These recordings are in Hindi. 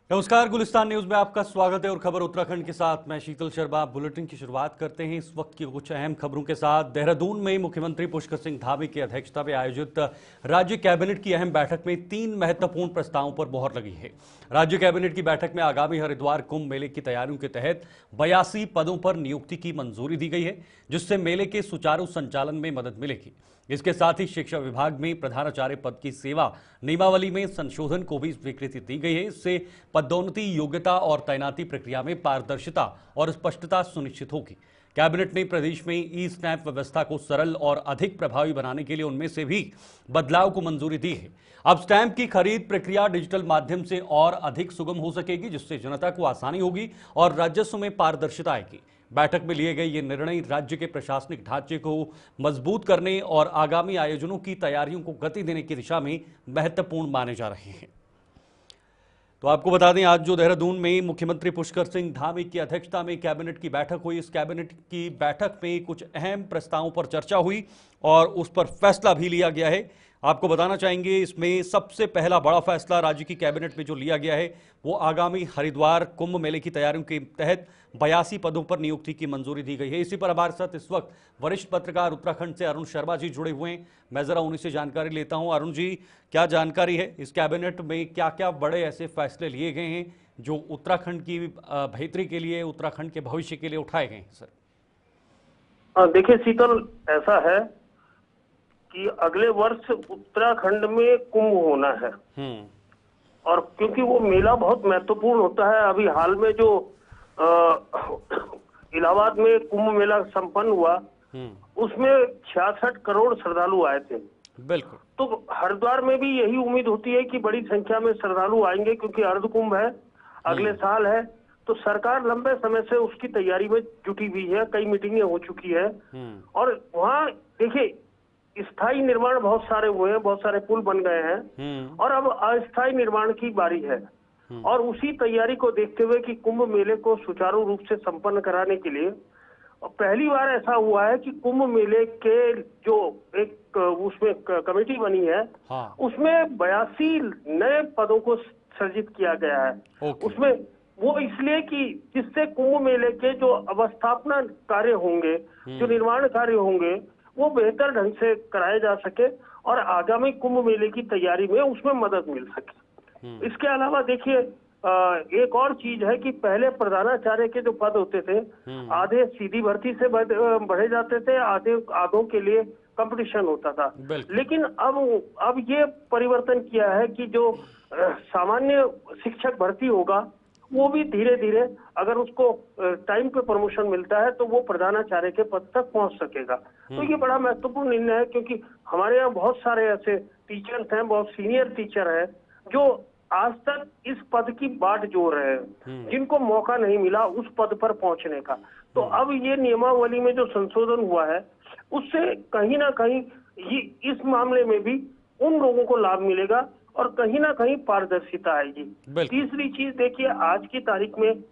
नमस्कार, गुलिस्तान न्यूज में आपका स्वागत है और खबर उत्तराखंड के साथ मैं शीतल शर्मा। बुलेटिन की शुरुआत करते हैं इस वक्त की कुछ अहम खबरों के साथ। देहरादून में मुख्यमंत्री पुष्कर सिंह धामी की अध्यक्षता में आयोजित राज्य कैबिनेट की अहम बैठक में 3 महत्वपूर्ण प्रस्तावों पर मोहर लगी है। राज्य कैबिनेट की बैठक में आगामी हरिद्वार कुंभ मेले की तैयारियों के तहत 82 पदों पर नियुक्ति की मंजूरी दी गई है, जिससे मेले के सुचारू संचालन में मदद मिलेगी। इसके साथ ही शिक्षा विभाग में प्रधानाचार्य पद की सेवा नियमावली में संशोधन को भी स्वीकृति दी गई है। इससे पदोन्नति, योग्यता और तैनाती प्रक्रिया में पारदर्शिता और स्पष्टता सुनिश्चित होगी। कैबिनेट ने प्रदेश में ई स्टैंप व्यवस्था को सरल और अधिक प्रभावी बनाने के लिए उनमें से भी बदलाव को मंजूरी दी है। अब स्टैंप की खरीद प्रक्रिया डिजिटल माध्यम से और अधिक सुगम हो सकेगी, जिससे जनता को आसानी होगी और राजस्व में पारदर्शिता आएगी। बैठक में लिए गए ये निर्णय राज्य के प्रशासनिक ढांचे को मजबूत करने और आगामी आयोजनों की तैयारियों को गति देने की दिशा में महत्वपूर्ण माने जा रहे हैं। तो आपको बता दें, आज जो देहरादून में मुख्यमंत्री पुष्कर सिंह धामी की अध्यक्षता में कैबिनेट की बैठक हुई, इस कैबिनेट की बैठक में कुछ अहम प्रस्तावों पर चर्चा हुई और उस पर फैसला भी लिया गया है। आपको बताना चाहेंगे, इसमें सबसे पहला बड़ा फैसला राज्य की कैबिनेट में जो लिया गया है वो आगामी हरिद्वार कुंभ मेले की तैयारियों के तहत 82 पदों पर नियुक्ति की मंजूरी दी गई है। इसी पर हमारे साथ इस वक्त वरिष्ठ पत्रकार उत्तराखंड से अरुण शर्मा जी जुड़े हुए हैं। मैं जरा उन्हीं से जानकारी लेता हूं। अरुण जी, क्या जानकारी है, इस कैबिनेट में क्या क्या बड़े ऐसे फैसले लिए गए हैं जो उत्तराखंड की बेहतरी के लिए, उत्तराखंड के भविष्य के लिए उठाए गए हैं? सर देखिए शीतल, ऐसा है कि अगले वर्ष उत्तराखंड में कुंभ होना है और क्योंकि वो मेला बहुत महत्वपूर्ण होता है। अभी हाल में जो इलाहाबाद में कुंभ मेला संपन्न हुआ उसमें 66 करोड़ श्रद्धालु आए थे। बिल्कुल। तो हरिद्वार में भी यही उम्मीद होती है कि बड़ी संख्या में श्रद्धालु आएंगे, क्योंकि अर्ध कुंभ है, अगले साल है। तो सरकार लंबे समय से उसकी तैयारी में जुटी हुई है, कई मीटिंगें हो चुकी है और वहाँ देखिए स्थायी निर्माण बहुत सारे हुए हैं, बहुत सारे पुल बन गए हैं और अब अस्थायी निर्माण की बारी है। और उसी तैयारी को देखते हुए कि कुंभ मेले को सुचारू रूप से संपन्न कराने के लिए पहली बार ऐसा हुआ है कि कुंभ मेले के जो एक उसमें कमेटी बनी है, उसमें 82 नए पदों को सृजित किया गया है। उसमें वो इसलिए कि जिससे कुंभ मेले के जो अवस्थापना कार्य होंगे, जो निर्माण कार्य होंगे, वो बेहतर ढंग से कराए जा सके और आगामी कुंभ मेले की तैयारी में उसमें मदद मिल सके। इसके अलावा देखिए एक और चीज है कि पहले प्रधानाचार्य के जो पद होते थे, आधे सीधी भर्ती से बढ़े जाते थे, आधों के लिए कंपटीशन होता था। लेकिन अब ये परिवर्तन किया है कि जो सामान्य शिक्षक भर्ती होगा वो भी धीरे धीरे अगर उसको टाइम पे प्रमोशन मिलता है तो वो प्रधानाचार्य के पद तक पहुंच सकेगा। तो ये बड़ा महत्वपूर्ण निर्णय है, क्योंकि हमारे यहाँ बहुत सारे ऐसे टीचर्स हैं, बहुत सीनियर टीचर हैं जो आज तक इस पद की बाट जोड़ रहे हैं, जिनको मौका नहीं मिला उस पद पर पहुंचने का। तो अब ये नियमावली में जो संशोधन हुआ है उससे कहीं ना कहीं ये इस मामले में भी उन लोगों को लाभ मिलेगा और कहीं ना कहीं पारदर्शिता आएगी। तीसरी चीज देखिए, आज की तारीख में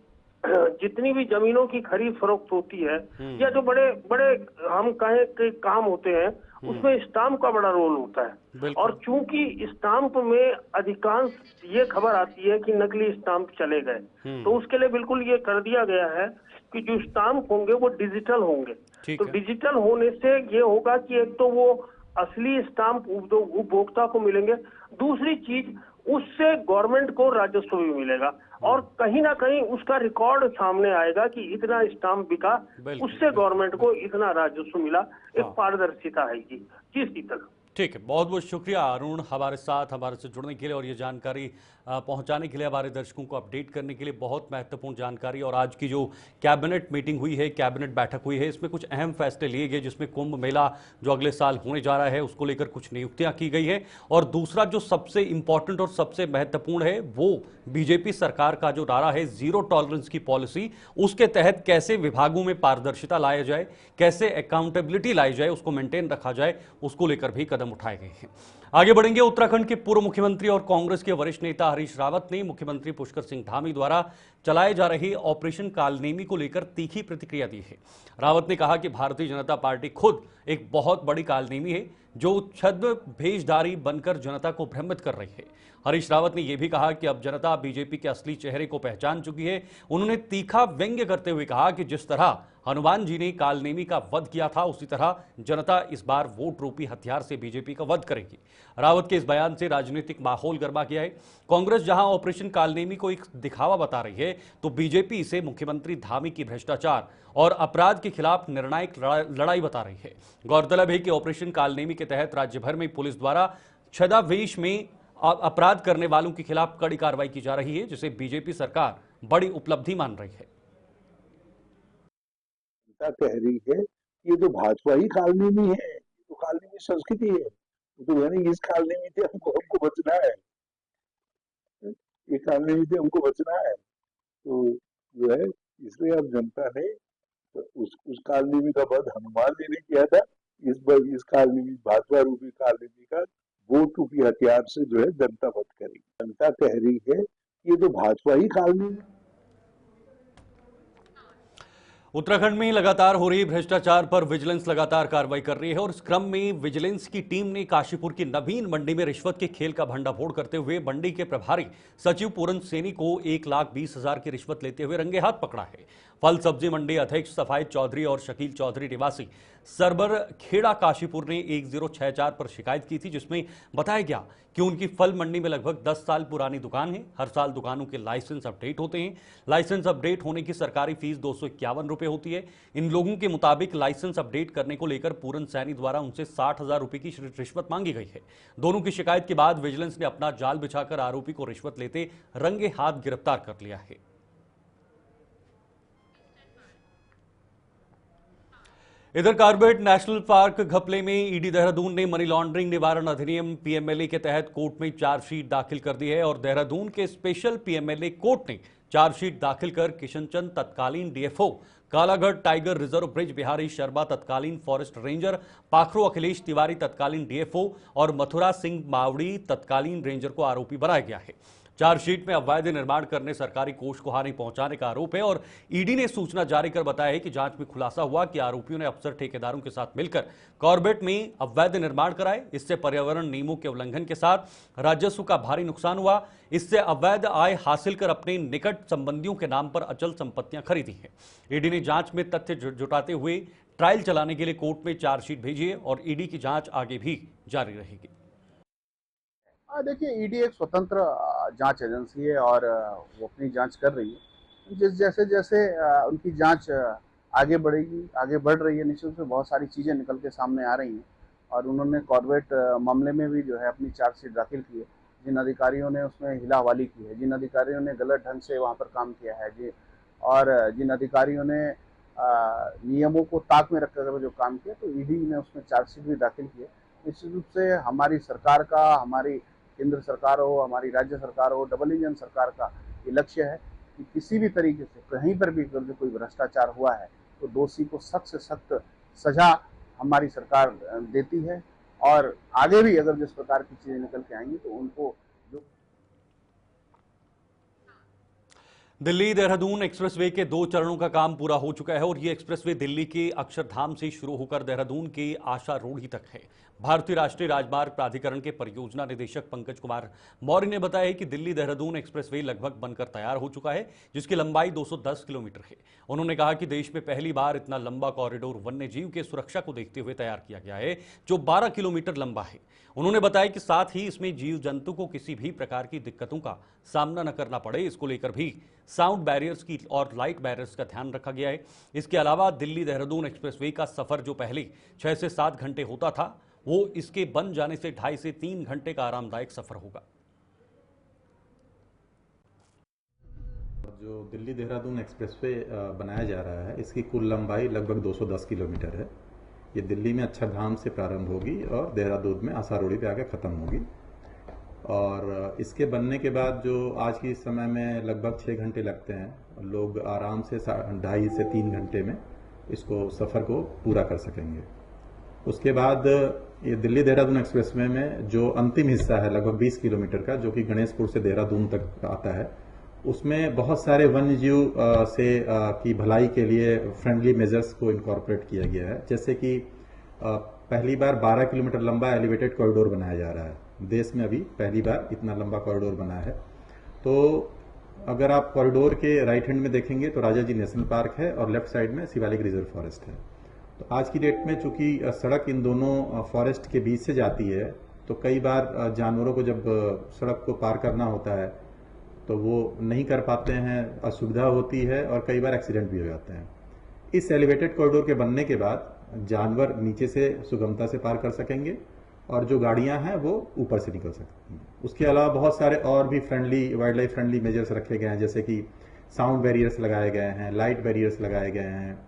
जितनी भी जमीनों की खरीद फरोख्त होती है या जो बड़े बड़े हम कहें के काम होते हैं, उसमें स्टाम्प का बड़ा रोल होता है। और चूंकि स्टाम्प में अधिकांश ये खबर आती है कि नकली स्टाम्प चले गए, तो उसके लिए बिल्कुल ये कर दिया गया है कि जो स्टाम्प होंगे वो डिजिटल होंगे। तो डिजिटल होने से ये होगा कि एक तो वो असली स्टाम्प उपभोक्ता को मिलेंगे, दूसरी चीज उससे गवर्नमेंट को राजस्व भी मिलेगा और कहीं ना कहीं उसका रिकॉर्ड सामने आएगा कि इतना स्टाम्प बिका, उससे गवर्नमेंट को इतना राजस्व मिला। एक पारदर्शिता आएगी। जी शीतल, ठीक है, बहुत बहुत शुक्रिया अरुण, हमारे से जुड़ने के लिए और ये जानकारी पहुंचाने के लिए, हमारे दर्शकों को अपडेट करने के लिए। बहुत महत्वपूर्ण जानकारी। और आज की जो कैबिनेट मीटिंग हुई है, कैबिनेट बैठक हुई है, इसमें कुछ अहम फैसले लिए गए, जिसमें कुंभ मेला जो अगले साल होने जा रहा है उसको लेकर कुछ नियुक्तियां की गई है। और दूसरा जो सबसे इंपॉर्टेंट और सबसे महत्वपूर्ण है वो बीजेपी सरकार का जो नारा है जीरो टॉलरेंस की पॉलिसी, उसके तहत कैसे विभागों में पारदर्शिता लाया जाए, कैसे अकाउंटेबिलिटी लाई जाए, उसको मेंटेन रखा जाए, उसको लेकर भी कदम उठाए गए हैं। आगे बढ़ेंगे। उत्तराखंड के पूर्व मुख्यमंत्री और कांग्रेस के वरिष्ठ नेता हरीश रावत ने मुख्यमंत्री पुष्कर सिंह धामी द्वारा चलाए जा रहे ऑपरेशन कालनेमी को लेकर तीखी प्रतिक्रिया दी है। रावत ने कहा कि भारतीय जनता पार्टी खुद एक बहुत बड़ी कालनेमी है जो छद्म भेषधारी बनकर जनता को भ्रमित कर रही है। हरीश रावत ने यह भी कहा कि अब जनता बीजेपी के असली चेहरे को पहचान चुकी है। उन्होंने तीखा व्यंग्य करते हुए कहा कि जिस तरह हनुमान जी ने कालनेमी का वध किया था, उसी तरह जनता इस बार वोट रूपी हथियार से बीजेपी का वध करेगी। रावत के इस बयान से राजनीतिक माहौल गर्मा गया है। कांग्रेस जहां ऑपरेशन कालनेमी को एक दिखावा बता रही है, तो बीजेपी इसे मुख्यमंत्री धामी की भ्रष्टाचार और अपराध के खिलाफ निर्णायक लड़ाई बता रही है। गौरतलब है कि ऑपरेशन कालनेमी के तहत राज्य भर में पुलिस द्वारा छद्मवेश में अपराध करने वालों के खिलाफ कड़ी कार्रवाई की जा रही है, जिसे बीजेपी सरकार बड़ी उपलब्धि मान रही है। कह रही है ये तो भाजपा ही कालनेमी है, तो कालनेमी संस्कृति है, तो यानी इस कालनेमी से हमको बचना है, ये कालनेमी से हमको बचना है। तो जो है इसलिए अब जनता ने उस कालनेमी का वध हनुमान जी ने किया था, इस कालनेमी भाजपा रूपी कालनेमी का वोट रूपी हथियार से जो है जनता वध करेगी। जनता कह रही है ये तो भाजपा ही कालनेमी। उत्तराखंड में लगातार हो रही भ्रष्टाचार पर विजिलेंस लगातार कार्रवाई कर रही है और इस क्रम में विजिलेंस की टीम ने काशीपुर की नवीन मंडी में रिश्वत के खेल का भंडाफोड़ करते हुए मंडी के प्रभारी सचिव पूरन सैनी को 1,20,000 की रिश्वत लेते हुए रंगे हाथ पकड़ा है। फल सब्जी मंडी अध्यक्ष सफायत चौधरी और शकील चौधरी निवासी सरबर खेड़ा काशीपुर ने 1064 पर शिकायत की थी, जिसमें बताया गया कि उनकी फल मंडी में लगभग 10 साल पुरानी दुकान है। हर साल दुकानों के लाइसेंस अपडेट होते हैं। लाइसेंस अपडेट होने की सरकारी फीस 251 रुपए होती है। इन लोगों के मुताबिक लाइसेंस अपडेट करने को लेकर पूरन सैनी द्वारा उनसे 60,000 रुपए की रिश्वत मांगी गई है। दोनों की शिकायत के बाद विजिलेंस ने अपना जाल बिछाकर आरोपी को रिश्वत लेते रंगे हाथ गिरफ्तार कर लिया है। इधर कार्बेट नेशनल पार्क घपले में ईडी देहरादून ने मनी लॉन्ड्रिंग निवारण अधिनियम पीएमएलए के तहत कोर्ट में चार्जशीट दाखिल कर दी है और देहरादून के स्पेशल पीएमएलए कोर्ट ने चार्जशीट दाखिल कर किशनचंद तत्कालीन DFO, Kalagarh tiger reserve bridge Bihari Sharma तत्कालीन फॉरेस्ट रेंजर, पाखरो अखिलेश तिवारी तत्कालीन डीएफओ और मथुरा सिंह मावड़ी तत्कालीन रेंजर को आरोपी बनाया गया है। चार्जशीट में अवैध निर्माण करने, सरकारी कोष को हानि पहुंचाने का आरोप है और ईडी ने सूचना जारी कर बताया है कि जांच में खुलासा हुआ कि आरोपियों ने अफसर ठेकेदारों के साथ मिलकर कॉर्बेट में अवैध निर्माण कराए। इससे पर्यावरण नियमों के उल्लंघन के साथ राजस्व का भारी नुकसान हुआ। इससे अवैध आय हासिल कर अपने निकट संबंधियों के नाम पर अचल संपत्तियां खरीदी हैं। ईडी ने जांच में तथ्य जुटाते हुए ट्रायल चलाने के लिए कोर्ट में चार्जशीट भेजी है और ईडी की जांच आगे भी जारी रहेगी। देखिए, ईडी एक स्वतंत्र जांच एजेंसी है और वो अपनी जांच कर रही है। जैसे जैसे उनकी जांच आगे बढ़ रही है, निश्चित रूप से बहुत सारी चीज़ें निकल के सामने आ रही हैं और उन्होंने कॉर्बेट मामले में भी जो है अपनी चार्जशीट दाखिल की है। जिन अधिकारियों ने उसमें हिलाहवाली की है, जिन अधिकारियों ने गलत ढंग से वहाँ पर काम किया है और जिन अधिकारियों ने नियमों को ताक में रखकर जो काम किया, तो ईडी ने उसमें चार्जशीट भी दाखिल की है। निश्चित रूप से हमारी सरकार का, हमारी केंद्र सरकार हो, हमारी राज्य सरकार हो, डबल इंजन सरकार का ये लक्ष्य है कि किसी भी तरीके से कहीं पर भी अगर कोई भ्रष्टाचार हुआ है तो दोषी को सख्त से सख्त सजा हमारी सरकार देती है और आगे भी अगर जिस प्रकार की चीजें निकल के आएंगी तो उनको जो दिल्ली देहरादून एक्सप्रेसवे के 2 चरणों का काम पूरा हो चुका है और ये एक्सप्रेसवे दिल्ली के अक्षरधाम से शुरू होकर देहरादून के आशा रोड़ी तक है। भारतीय राष्ट्रीय राजमार्ग प्राधिकरण के परियोजना निदेशक पंकज कुमार मौर्य ने बताया कि दिल्ली देहरादून एक्सप्रेसवे लगभग बनकर तैयार हो चुका है, जिसकी लंबाई 210 किलोमीटर है। उन्होंने कहा कि देश में पहली बार इतना लंबा कॉरिडोर वन्य जीव के सुरक्षा को देखते हुए तैयार किया गया है, जो 12 किलोमीटर लंबा है। उन्होंने बताया कि साथ ही इसमें जीव जंतु को किसी भी प्रकार की दिक्कतों का सामना न करना पड़े, इसको लेकर भी साउंड बैरियर्स की और लाइट बैरियर्स का ध्यान रखा गया है। इसके अलावा दिल्ली देहरादून एक्सप्रेसवे का सफर जो पहले 6 से 7 घंटे होता था, वो इसके बन जाने से 2.5 से 3 घंटे का आरामदायक सफर होगा। जो दिल्ली देहरादून एक्सप्रेसवे बनाया जा रहा है, इसकी कुल लंबाई लगभग 210 किलोमीटर है। ये दिल्ली में अक्षरधाम से प्रारंभ होगी और देहरादून में आसारोड़ी पे आके ख़त्म होगी। और इसके बनने के बाद जो आज के समय में लगभग 6 घंटे लगते हैं, लोग आराम से 2.5 से 3 घंटे में इसको सफ़र को पूरा कर सकेंगे। उसके बाद ये दिल्ली देहरादून एक्सप्रेसवे में जो अंतिम हिस्सा है लगभग 20 किलोमीटर का, जो कि गणेशपुर से देहरादून तक आता है, उसमें बहुत सारे वन्यजीव से की भलाई के लिए फ्रेंडली मेजर्स को इनकॉर्पोरेट किया गया है। जैसे कि पहली बार 12 किलोमीटर लंबा एलिवेटेड कॉरिडोर बनाया जा रहा है। देश में अभी पहली बार इतना लंबा कॉरिडोर बना है। तो अगर आप कॉरिडोर के राइट हैंड में देखेंगे तो राजा जी नेशनल पार्क है और लेफ्ट साइड में शिवालिक रिजर्व फॉरेस्ट है। तो आज की डेट में चूंकि सड़क इन दोनों फॉरेस्ट के बीच से जाती है, तो कई बार जानवरों को जब सड़क को पार करना होता है तो वो नहीं कर पाते हैं, असुविधा होती है और कई बार एक्सीडेंट भी हो जाते हैं। इस एलिवेटेड कॉरिडोर के बनने के बाद जानवर नीचे से सुगमता से पार कर सकेंगे और जो गाड़ियां हैं वो ऊपर से निकल सकती हैं। उसके अलावा बहुत सारे और भी friendly, wild life friendly measures रखे गए हैं, जैसे कि साउंड बैरियर्स लगाए गए हैं, लाइट बैरियर्स लगाए गए हैं।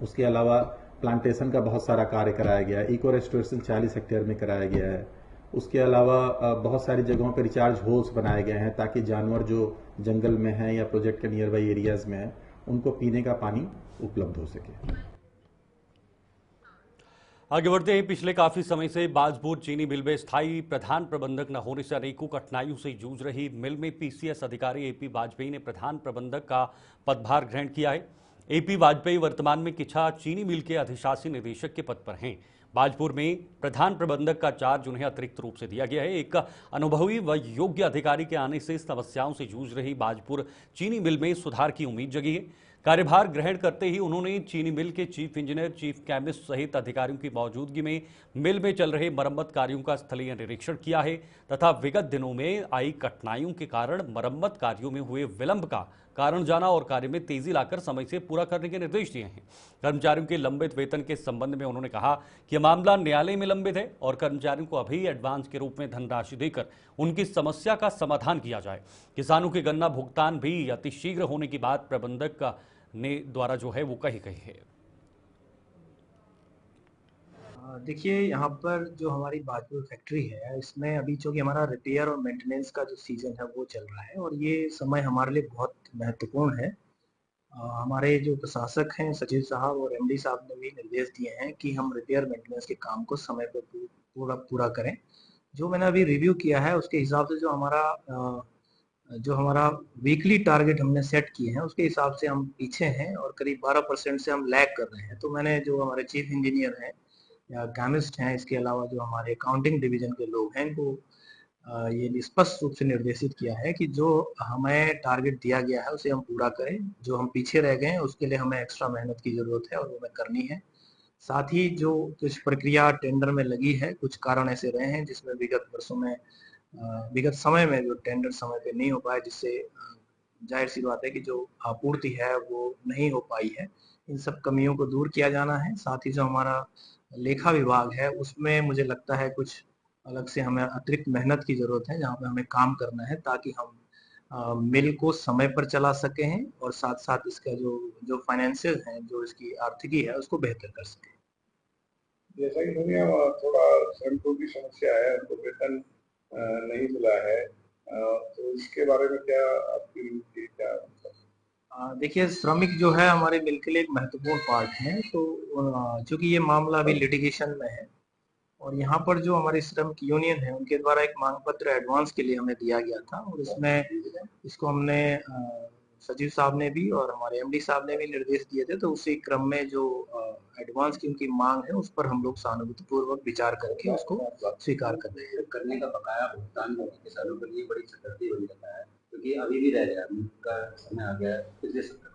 उसके अलावा प्लांटेशन का बहुत सारा कार्य कराया गया है, इको रेस्टोरेशन 40 हेक्टेयर में कराया गया है। उसके अलावा बहुत सारी जगहों पर रिचार्ज होल्स बनाए गए हैं ताकि जानवर जो जंगल में हैं या प्रोजेक्ट के नियर बाई एरियाज में हैं उनको पीने का पानी उपलब्ध हो सके। आगे बढ़ते हैं। पिछले काफी समय से बाजपुर चीनी मिल में स्थायी प्रधान प्रबंधक न होने से अनेकों कठिनाइयों से जूझ रही मिल में पीसीएस अधिकारी एपी वाजपेयी ने प्रधान प्रबंधक का पदभार ग्रहण किया है। एपी वाजपेयी वर्तमान में किच्छा चीनी मिल के अधिशासी निदेशक के पद पर हैं। बाजपुर में प्रधान प्रबंधक का चार्ज उन्हें अतिरिक्त रूप से दिया गया है। एक अनुभवी व योग्य अधिकारी के आने से समस्याओं से जूझ रही बाजपुर चीनी मिल में सुधार की उम्मीद जगी है। कार्यभार ग्रहण करते ही उन्होंने चीनी मिल के चीफ इंजीनियर, चीफ केमिस्ट सहित अधिकारियों की मौजूदगी में मिल में चल रहे मरम्मत कार्यों का स्थलीय निरीक्षण किया है तथा विगत दिनों में आई कठिनाइयों के कारण मरम्मत कार्यों में हुए विलंब का कारण जाना और कार्य में तेजी लाकर समय से पूरा करने के निर्देश दिए हैं। कर्मचारियों के लंबित वेतन के संबंध में उन्होंने कहा कि मामला न्यायालय में लंबित है और कर्मचारियों को अभी एडवांस के रूप में धनराशि देकर उनकी समस्या का समाधान किया जाए। किसानों के गन्ना भुगतान भी अतिशीघ्र होने की बात प्रबंधक का ने द्वारा जो है वो कही है। देखिए, यहाँ पर जो हमारी बाजपुर फैक्ट्री है, इसमें अभी चूँकि हमारा रिपेयर और मेंटेनेंस का जो सीज़न है वो चल रहा है और ये समय हमारे लिए बहुत महत्वपूर्ण है। हमारे जो प्रशासक हैं सचिव साहब और एमडी साहब ने भी निर्देश दिए हैं कि हम रिपेयर मेंटेनेंस के काम को समय पर पूरा करें। जो मैंने अभी रिव्यू किया है उसके हिसाब से जो हमारा वीकली टारगेट हमने सेट किए हैं उसके हिसाब से हम पीछे हैं और करीब 12% से हम लैग कर रहे हैं। तो मैंने जो हमारे चीफ इंजीनियर हैं या केमिस्ट हैं, इसके अलावा जो हमारे अकाउंटिंग डिवीजन के लोग हैं, इनको ये स्पष्ट रूप से निर्देशित किया है कि जो हमें टारगेट दिया गया है उसे हम पूरा करें। जो हम पीछे रह गए हैं उसके लिए हमें एक्स्ट्रा मेहनत की जरूरत है और वो हमें करनी है। साथ ही जो कुछ प्रक्रिया टेंडर में लगी है, कुछ कारण ऐसे रहे हैं जिसमें विगत समय में जो टेंडर समय पे नहीं हो पाए, जिससे जाहिर सी बात है कि जो आपूर्ति है वो नहीं हो पाई है। इन सब कमियों को दूर किया जाना है। साथ ही जो हमारा लेखा विभाग है उसमें मुझे लगता है कुछ अलग से हमें अतिरिक्त मेहनत की जरूरत है, जहाँ पे हमें काम करना है ताकि हम मिल को समय पर चला सके हैं और साथ साथ इसका जो फाइनेंशियल है, जो इसकी आर्थिकी है, उसको बेहतर कर सके। जैसा कि दुनिया थोड़ा श्रमिकों की समस्या है, उनको वेतन नहीं मिला है, तो इसके बारे में क्या आपकी क्या? देखिए, श्रमिक जो है हमारे मिल के लिए एक महत्वपूर्ण पार्ट है। तो चूंकि ये मामला अभी लिटिगेशन में है और यहाँ पर जो हमारी श्रमिक यूनियन है उनके द्वारा एक मांग पत्र एडवांस के लिए हमें दिया गया था और इसको हमने सचिव साहब ने भी और हमारे एमडी साहब ने भी निर्देश दिए थे। तो उसी क्रम में जो एडवांस की उनकी मांग है उस पर हम लोग सहानुभूतिपूर्वक विचार करके उसको स्वीकार कर रहे हैं। करने का बकाया भुगतान किसानों के लिए बड़ी चुनौती बन जाता है, क्योंकि अभी भी रह गया का समय आ गया पिछले सत्र।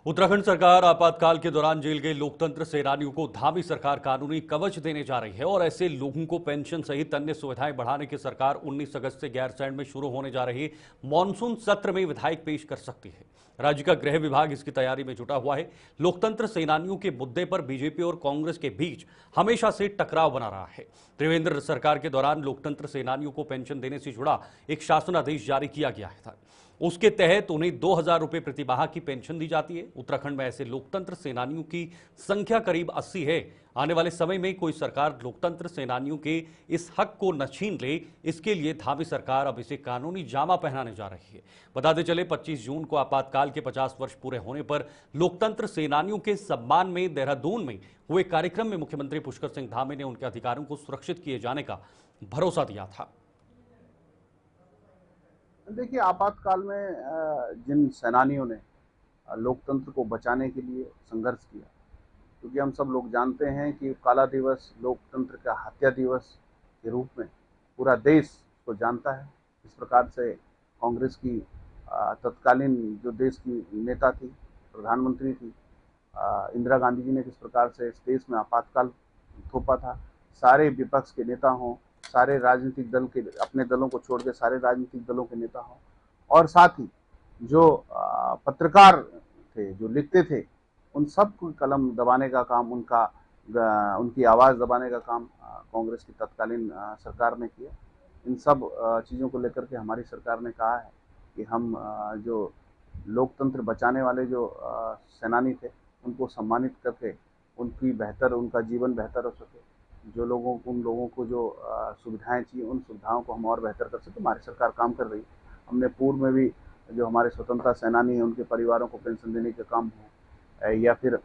उत्तराखंड सरकार आपातकाल के दौरान जेल गए लोकतंत्र सेनानियों को धामी सरकार कानूनी कवच देने जा रही है और ऐसे लोगों को पेंशन सहित अन्य सुविधाएं बढ़ाने की सरकार 19 अगस्त से गैरसैंण में शुरू होने जा रही मॉनसून सत्र में विधायक पेश कर सकती है। राज्य का गृह विभाग इसकी तैयारी में जुटा हुआ है। लोकतंत्र सेनानियों के मुद्दे पर बीजेपी और कांग्रेस के बीच हमेशा से टकराव बना रहा है। त्रिवेंद्र सरकार के दौरान लोकतंत्र सेनानियों को पेंशन देने से जुड़ा एक शासन आदेश जारी किया गया था। उसके तहत उन्हें 2000 रुपये प्रति माह की पेंशन दी जाती है। उत्तराखंड में ऐसे लोकतंत्र सेनानियों की संख्या करीब 80 है। आने वाले समय में कोई सरकार लोकतंत्र सेनानियों के इस हक को न छीन ले, इसके लिए धामी सरकार अब इसे कानूनी जामा पहनाने जा रही है। बताते चले 25 जून को आपातकाल के 50 वर्ष पूरे होने पर लोकतंत्र सेनानियों के सम्मान में देहरादून में हुए कार्यक्रम में मुख्यमंत्री पुष्कर सिंह धामी ने उनके अधिकारों को सुरक्षित किए जाने का भरोसा दिया था। देखिए, आपातकाल में जिन सेनानियों ने लोकतंत्र को बचाने के लिए संघर्ष किया, क्योंकि हम सब लोग जानते हैं कि काला दिवस, लोकतंत्र का हत्या दिवस के रूप में पूरा देश को जानता है। इस प्रकार से कांग्रेस की तत्कालीन जो देश की नेता थी, प्रधानमंत्री थी, इंदिरा गांधी जी ने किस प्रकार से इस देश में आपातकाल थोपा था। सारे विपक्ष के नेता हों, सारे राजनीतिक दल के, अपने दलों को छोड़ के सारे राजनीतिक दलों के नेता हों, और साथ ही जो पत्रकार थे, जो लिखते थे, उन सब को कलम दबाने का काम, उनकी आवाज़ दबाने का काम कांग्रेस की तत्कालीन सरकार ने किया। इन सब चीज़ों को लेकर के हमारी सरकार ने कहा है कि हम जो लोकतंत्र बचाने वाले जो सेनानी थे, उनको सम्मानित करके उनका जीवन बेहतर हो सके, उन लोगों को जो सुविधाएं चाहिए, उन सुविधाओं को हम और बेहतर कर सके। हमारी सरकार काम कर रही है। हमने पूर्व में भी जो हमारे स्वतंत्रता सेनानी हैं, उनके परिवारों को पेंशन देने का काम हो, या फिर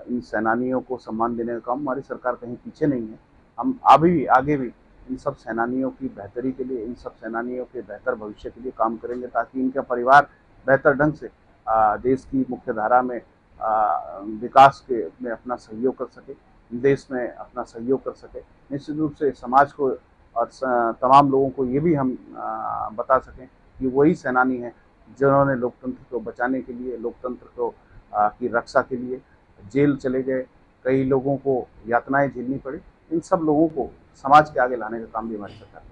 इन सेनानियों को सम्मान देने का काम, हमारी सरकार कहीं पीछे नहीं है। हम आगे भी इन सब सेनानियों की बेहतरी के लिए, इन सब सेनानियों के बेहतर भविष्य के लिए काम करेंगे, ताकि इनका परिवार बेहतर ढंग से देश की मुख्य धारा में विकास में अपना सहयोग कर सके, देश में अपना सहयोग कर सके। निश्चित रूप से समाज को और तमाम लोगों को ये भी हम बता सकें कि वही सेनानी हैं जिन्होंने लोकतंत्र को बचाने के लिए, लोकतंत्र को की रक्षा के लिए जेल चले गए, कई लोगों को यातनाएं झेलनी पड़ी। इन सब लोगों को समाज के आगे लाने का काम भी हमारी सरकार है।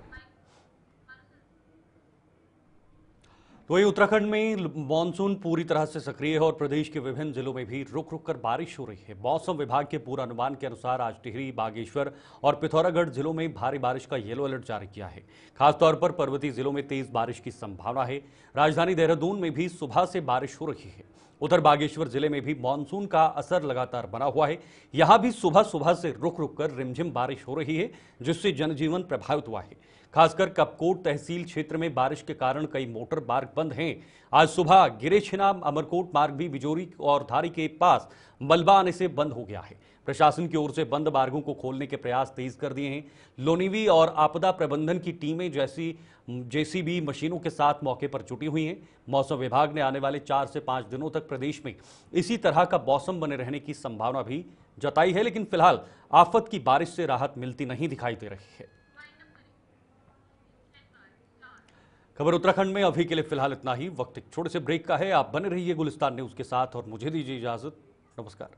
तो वही उत्तराखंड में मानसून पूरी तरह से सक्रिय है और प्रदेश के विभिन्न जिलों में भी रुक रुक कर बारिश हो रही है। मौसम विभाग के पूर्वानुमान के अनुसार आज टिहरी, बागेश्वर और पिथौरागढ़ जिलों में भारी बारिश का येलो अलर्ट जारी किया है। खासतौर पर पर्वतीय जिलों में तेज बारिश की संभावना है। राजधानी देहरादून में भी सुबह से बारिश हो रही है। उधर बागेश्वर जिले में भी मानसून का असर लगातार बना हुआ है। यहां भी सुबह सुबह से रुक रुक कर रिमझिम बारिश हो रही है, जिससे जनजीवन प्रभावित हुआ है। खासकर कपकोट तहसील क्षेत्र में बारिश के कारण कई मोटर मार्ग बंद हैं। आज सुबह गिरेछिना अमरकोट मार्ग भी बिजोरी और धारी के पास मलबा आने से बंद हो गया है। प्रशासन की ओर से बंद मार्गों को खोलने के प्रयास तेज कर दिए हैं। लोनिवी और आपदा प्रबंधन की टीमें जेसीबी मशीनों के साथ मौके पर जुटी हुई हैं। मौसम विभाग ने आने वाले 4 से 5 दिनों तक प्रदेश में इसी तरह का मौसम बने रहने की संभावना भी जताई है, लेकिन फिलहाल आफत की बारिश से राहत मिलती नहीं दिखाई दे रही है। खबर उत्तराखंड में अभी के लिए फिलहाल इतना ही। वक्त एक छोटे से ब्रेक का है। आप बने रहिए गुलिस्तान न्यूज के साथ और मुझे दीजिए इजाजत। नमस्कार।